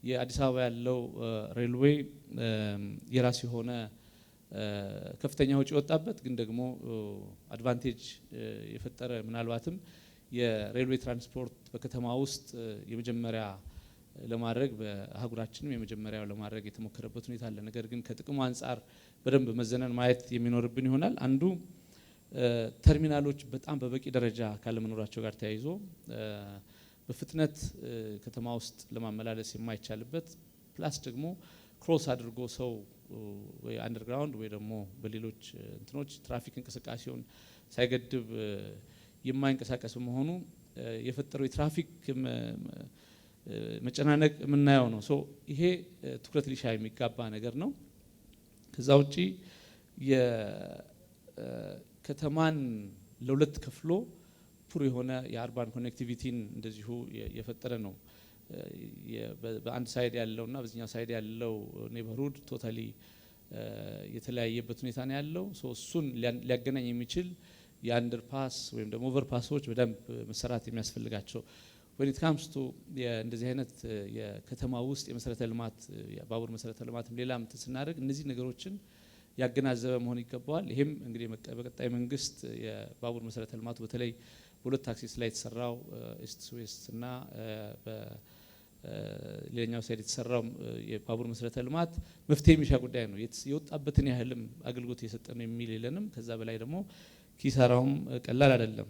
የአዲስ አበባ ያለው ሬልዌይ የራሱ የሆነ ከፍተኛ ወጪ ወጣበት ግን ደግሞ አድቫንቴጅ የፈጠረ ምናልባትም የሬልዌይ ትራንስፖርት በከተማ ውስጥ የመጀመሪያ ለማድረግ በአህጉራችንም የመጀመሪያው ለማድረግ የተሞከረበት ሁኔታ አለ። ነገር ግን ከጥቅሙ አንፃር በደንብ መዘነን ማየት የሚኖርብን ይሆናል። አንዱ ተርሚናሎች በጣም በበቂ ደረጃ ካለመኖራቸው ጋር ተያይዞ በፍጥነት ከተማ ውስጥ ለማመላለስ የማይቻልበት ፕላስ ደግሞ ክሮስ አድርጎ ሰው ወይ አንደርግራውንድ ወይ ደግሞ በሌሎች እንትኖች ትራፊክ እንቅስቃሴውን ሳይገድብ የማይንቀሳቀስ በመሆኑ የፈጠረው የትራፊክ መጨናነቅ የምናየው ነው። ይሄ ትኩረት ሊሻ የሚጋባ ነገር ነው። ከዛ ውጪ የከተማን ለሁለት ከፍሎ ፑር የሆነ የአርባን ኮኔክቲቪቲን እንደዚሁ የፈጠረ ነው። በአንድ ሳይድ ያለውና በዚህኛው ሳይድ ያለው ኔበርሁድ ቶታሊ የተለያየበት ሁኔታ ነው ያለው። እሱን ሊያገናኝ የሚችል የአንደርፓስ ወይም ደግሞ ኦቨርፓሶች በደንብ መሰራት የሚያስፈልጋቸው when it comes to እንደዚህ አይነት የከተማ ውስጥ የመሰረተ ልማት የባቡር መሰረተ ልማትም ሌላም ተስናደርግ እነዚህ ነገሮችን ያገናዘበ መሆን ይገባዋል። ይሄም እንግዲህ በቀጣይ መንግስት የባቡር መሰረተ ልማቱ በተለይ በሁለት አክሲስ ላይ የተሰራው ኢስት ዌስት እና በሌላኛው ሳይድ የተሰራው የባቡር መሰረተ ልማት መፍትሄ የሚሻ ጉዳይ ነው። የወጣበትን ያህልም አገልግሎት እየሰጠ ነው የሚል የለንም። ከዛ በላይ ደግሞ ኪሳራውም ቀላል አይደለም።